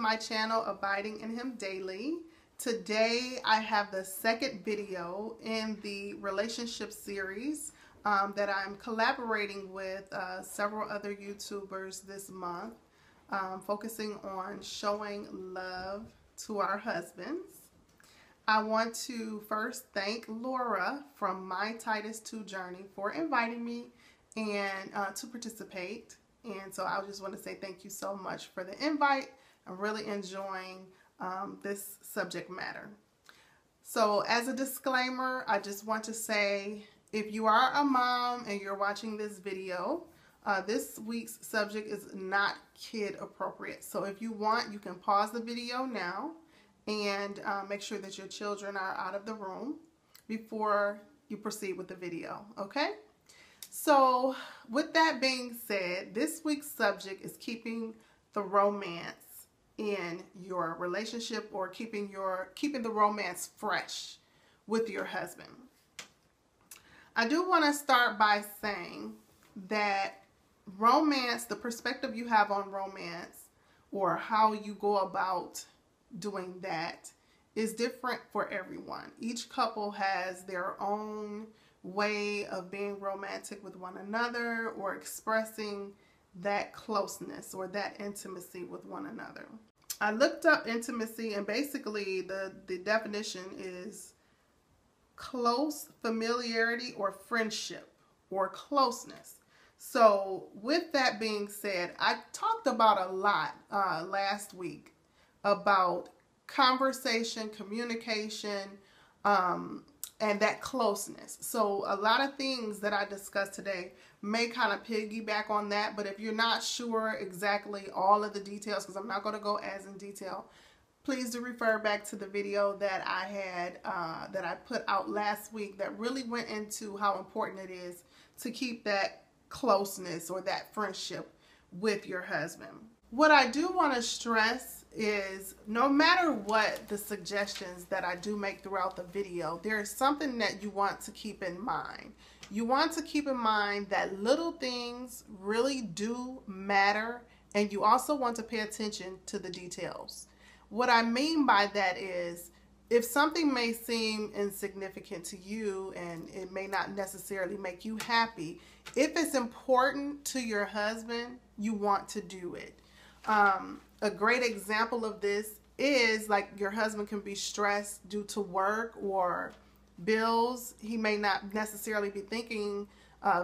my channel, Abiding in Him Daily. Today I have the second video in the relationship series that I'm collaborating with several other YouTubers this month, focusing on showing love to our husbands. I want to first thank Lora from My Titus 2 Journey for inviting me and to participate. And so I just want to say thank you so much for the invite. I'm really enjoying this subject matter. So as a disclaimer, I just want to say, if you are a mom and you're watching this video, this week's subject is not kid appropriate. So if you want, you can pause the video now and make sure that your children are out of the room before you proceed with the video, okay? So with that being said, this week's subject is keeping the romance in your relationship, or keeping the romance fresh with your husband. I do want to start by saying that romance, the perspective you have on romance or how you go about doing that, is different for everyone. Each couple has their own way of being romantic with one another, or expressing that closeness or that intimacy with one another. I looked up intimacy, and basically the definition is close familiarity or friendship or closeness. So with that being said, I talked about a lot last week about conversation, communication, and that closeness. So a lot of things that I discussed today may kind of piggyback on that, but if you're not sure exactly all of the details, because I'm not going to go as in detail, please do refer back to the video that I had, that I put out last week, that really went into how important it is to keep that closeness or that friendship with your husband. What I do want to stress is, no matter what the suggestions that I do make throughout the video, there is something that you want to keep in mind. You want to keep in mind that little things really do matter, and you also want to pay attention to the details. What I mean by that is, if something may seem insignificant to you and it may not necessarily make you happy, if it's important to your husband, you want to do it. A great example of this is, like, your husband can be stressed due to work or bills. He may not necessarily be thinking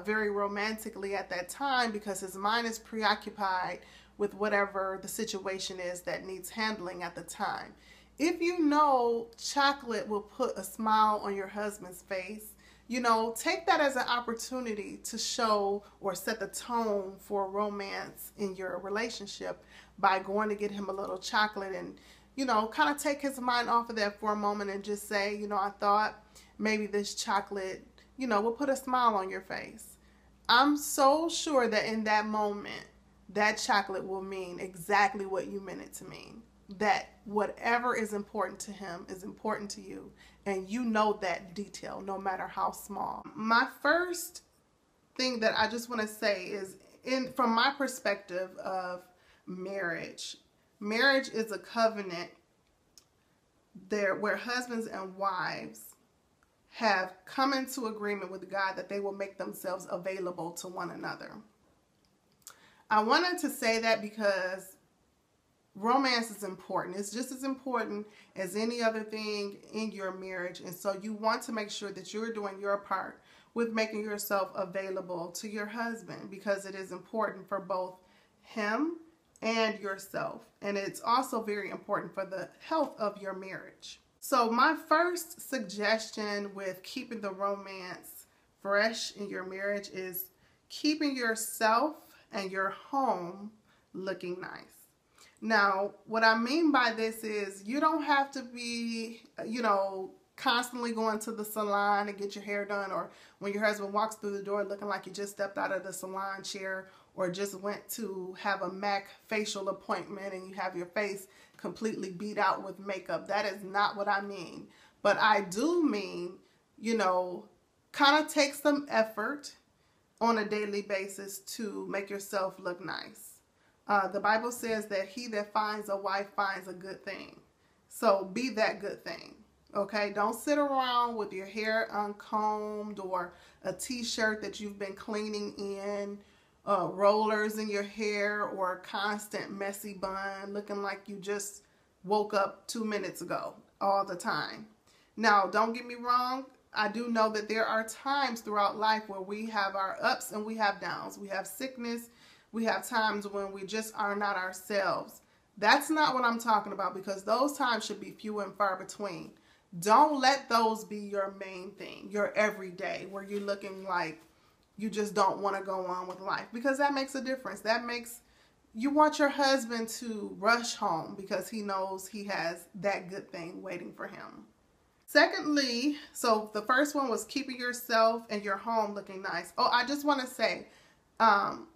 very romantically at that time, because his mind is preoccupied with whatever the situation is that needs handling at the time. If you know chocolate will put a smile on your husband's face, you know, take that as an opportunity to show or set the tone for romance in your relationship by going to get him a little chocolate, and, you know, kind of take his mind off of that for a moment and just say, you know, I thought maybe this chocolate, you know, will put a smile on your face. I'm so sure that in that moment, that chocolate will mean exactly what you meant it to mean. That whatever is important to him is important to you, and you know that detail, no matter how small. My first thing that I just want to say is, from my perspective of marriage is a covenant there where husbands and wives have come into agreement with God that they will make themselves available to one another. I wanted to say that because romance is important. It's just as important as any other thing in your marriage. And so you want to make sure that you're doing your part with making yourself available to your husband, because it is important for both him and yourself. And it's also very important for the health of your marriage. So my first suggestion with keeping the romance fresh in your marriage is keeping yourself and your home looking nice. Now, what I mean by this is, you don't have to be, you know, constantly going to the salon and get your hair done, or when your husband walks through the door looking like you just stepped out of the salon chair, or just went to have a MAC facial appointment and you have your face completely beat out with makeup. That is not what I mean. But I do mean, you know, kind of take some effort on a daily basis to make yourself look nice. The Bible says that he that finds a wife finds a good thing. So be that good thing. Okay, don't sit around with your hair uncombed or a t-shirt that you've been cleaning in, rollers in your hair, or a constant messy bun looking like you just woke up 2 minutes ago all the time. Now, don't get me wrong. I do know that there are times throughout life where we have our ups and we have downs. We have sickness. We have times when we just are not ourselves. That's not what I'm talking about, because those times should be few and far between. Don't let those be your main thing, your everyday, where you're looking like you just don't want to go on with life, because that makes a difference. That makes you want your husband to rush home because he knows he has that good thing waiting for him. Secondly, so the first one was keeping yourself and your home looking nice. Oh, I just want to say,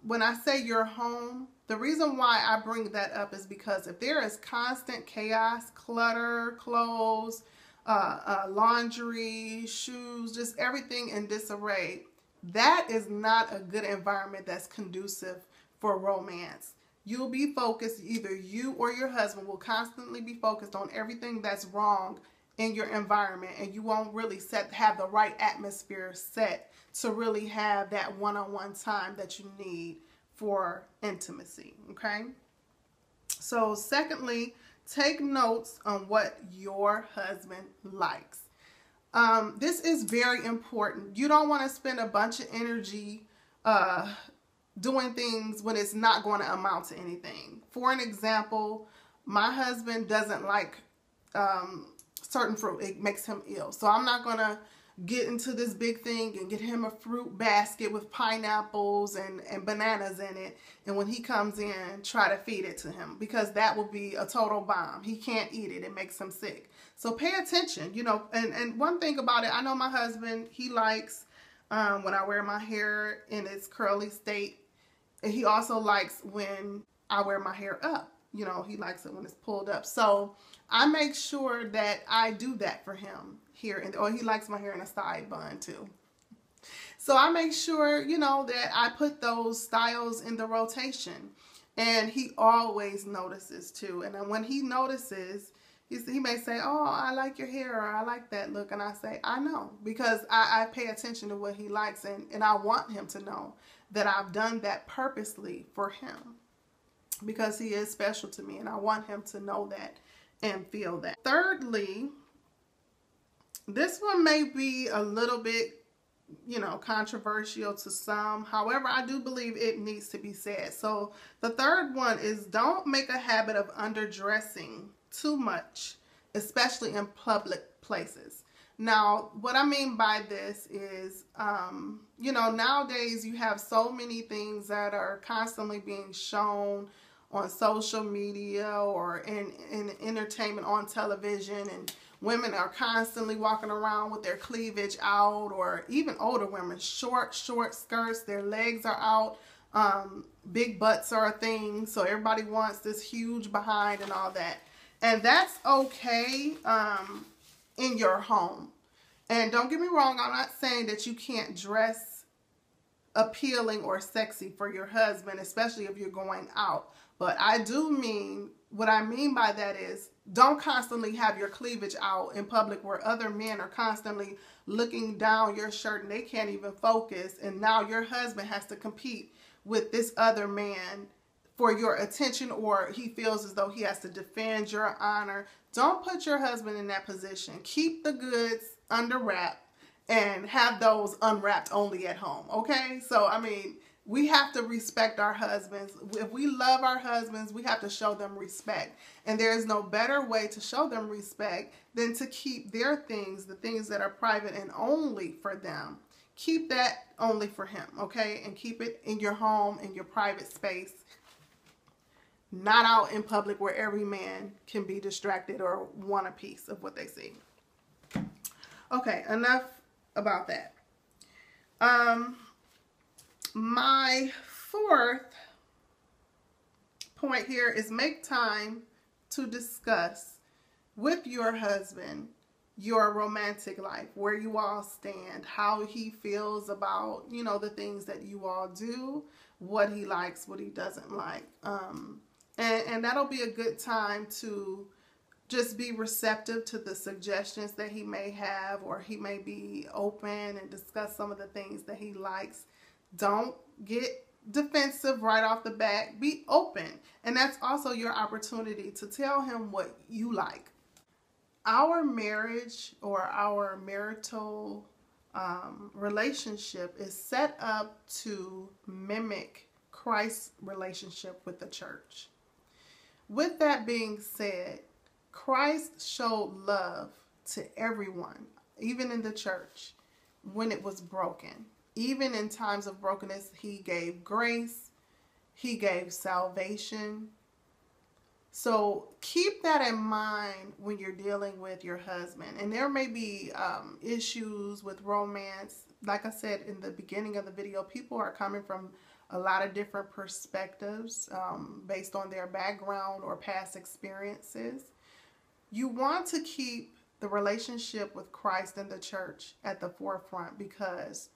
when I say your home, the reason why I bring that up is because if there is constant chaos, clutter, clothes, laundry, shoes, just everything in disarray, that is not a good environment that's conducive for romance. You'll be focused, either you or your husband will constantly be focused on everything that's wrong in your environment, and you won't really have the right atmosphere set to really have that one-on-one time that you need for intimacy. Okay, so secondly, take notes on what your husband likes. This is very important. You don't want to spend a bunch of energy doing things when it's not going to amount to anything. For an example, my husband doesn't like certain fruit. It makes him ill. So I'm not going to get into this big thing and get him a fruit basket with pineapples and bananas in it, and when he comes in, try to feed it to him, because that will be a total bomb. He can't eat it. It makes him sick. So pay attention, you know. And one thing about it, I know my husband, he likes when I wear my hair in its curly state. And he also likes when I wear my hair up. You know, he likes it when it's pulled up. So I make sure that I do that for him here. Or he likes my hair in a side bun too. So I make sure, you know, that I put those styles in the rotation. And he always notices too. And then when he notices, he may say, oh, I like your hair, or I like that look. And I say, I know, because I pay attention to what he likes. And I want him to know that I've done that purposely for him, because he is special to me, and I want him to know that and feel that. Thirdly, this one may be a little bit, you know, controversial to some. However, I do believe it needs to be said. So the third one is, don't make a habit of underdressing too much, especially in public places. Now, what I mean by this is, you know, nowadays you have so many things that are constantly being shown on social media or in entertainment on television, and women are constantly walking around with their cleavage out, or even older women, short skirts, their legs are out, big butts are a thing, so everybody wants this huge behind and all that. And that's okay in your home. And don't get me wrong, I'm not saying that you can't dress appealing or sexy for your husband, especially if you're going out. But I do mean, what I mean by that is, don't constantly have your cleavage out in public where other men are constantly looking down your shirt and they can't even focus. And now your husband has to compete with this other man for your attention, or he feels as though he has to defend your honor. Don't put your husband in that position. Keep the goods under wrap and have those unwrapped only at home, okay? So, I mean, we have to respect our husbands. If we love our husbands, we have to show them respect. And there is no better way to show them respect than to keep their things, the things that are private and only for them. Keep that only for him, okay? And keep it in your home, in your private space. Not out in public where every man can be distracted or want a piece of what they see. Okay, enough about that. My fourth point here is, make time to discuss with your husband your romantic life, where you all stand, how he feels about, you know, the things that you all do, what he likes, what he doesn't like. And that'll be a good time to just be receptive to the suggestions that he may have, or he may be open and discuss some of the things that he likes. Don't get defensive right off the bat. Be open. And that's also your opportunity to tell him what you like. Our marriage or our marital relationship is set up to mimic Christ's relationship with the church. With that being said, Christ showed love to everyone, even in the church, when it was broken. Even in times of brokenness, he gave grace, he gave salvation. So keep that in mind when you're dealing with your husband. And there may be issues with romance. Like I said in the beginning of the video, people are coming from a lot of different perspectives based on their background or past experiences. You want to keep the relationship with Christ and the church at the forefront, because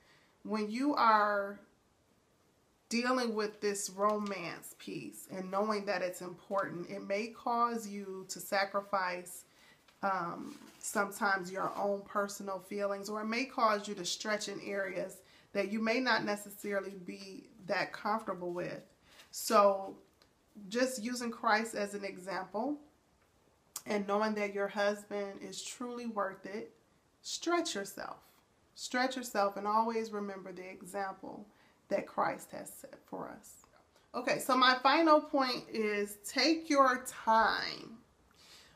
when you are dealing with this romance piece and knowing that it's important, it may cause you to sacrifice sometimes your own personal feelings, or it may cause you to stretch in areas that you may not necessarily be that comfortable with. So just using Christ as an example and knowing that your husband is truly worth it, stretch yourself. Stretch yourself, and always remember the example that Christ has set for us. Okay, so my final point is take your time.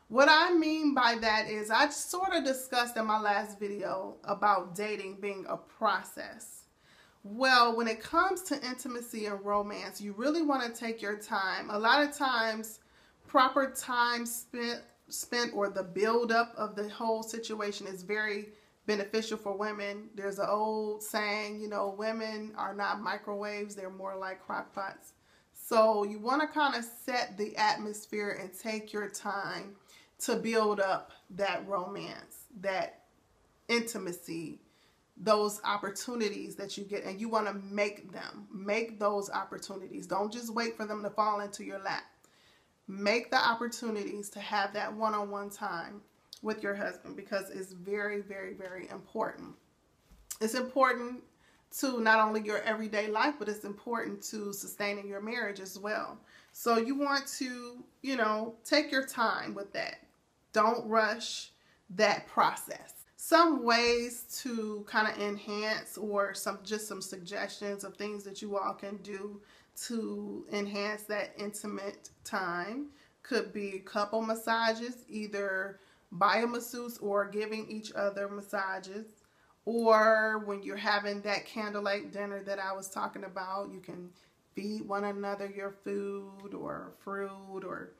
What I mean by that is, I sort of discussed in my last video about dating being a process. Well, when it comes to intimacy and romance, you really want to take your time. A lot of times, proper time spent or the build-up of the whole situation is very beneficial for women. There's an old saying, you know, women are not microwaves, they're more like crock pots. So you want to kind of set the atmosphere and take your time to build up that romance, that intimacy, those opportunities that you get, and you want to make those opportunities. Don't just wait for them to fall into your lap. Make the opportunities to have that one-on-one time with your husband, because it's very, very, very important. It's important to not only your everyday life, but it's important to sustaining your marriage as well. So you want to, you know, take your time with that. Don't rush that process. Some ways to kind of enhance, or just some suggestions of things that you all can do to enhance that intimate time could be couple massages, either by a masseuse or giving each other massages, or when you're having that candlelight dinner that I was talking about, you can feed one another your food or fruit or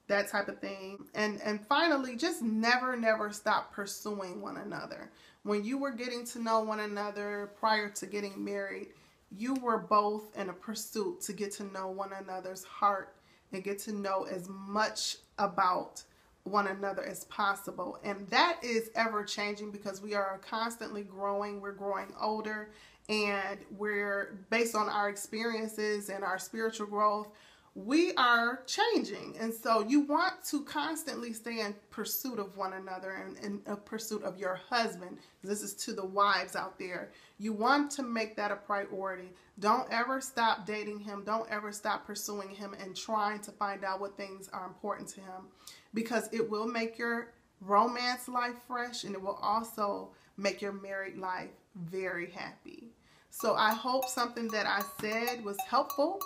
that type of thing. And finally, just never stop pursuing one another. When you were getting to know one another prior to getting married, you were both in a pursuit to get to know one another's heart and get to know as much about one another as possible. And that is ever changing, because we are constantly growing. We're growing older, and we're, based on our experiences and our spiritual growth, we are changing. And so you want to constantly stay in pursuit of one another, and in pursuit of your husband. This is to the wives out there. You want to make that a priority. Don't ever stop dating him. Don't ever stop pursuing him and trying to find out what things are important to him, because it will make your romance life fresh, and it will also make your married life very happy. So I hope something that I said was helpful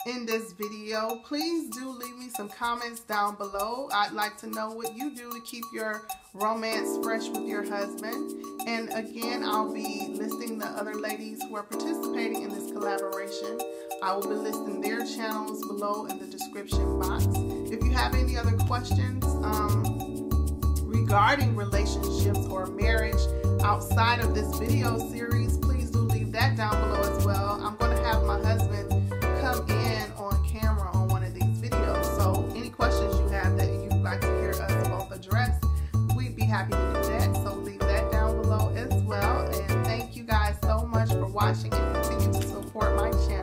in this video. Please do leave me some comments down below. I'd like to know what you do to keep your romance fresh with your husband. And again, I'll be listing the other ladies who are participating in this collaboration. I will be listing their channels below in the description box. If you have any other questions regarding relationships or marriage outside of this video series, please do leave that down below as well. I'm going to have my husband come in on camera on one of these videos. So any questions you have that you'd like to hear us both address, we'd be happy to do that. So watching and continue to support my channel.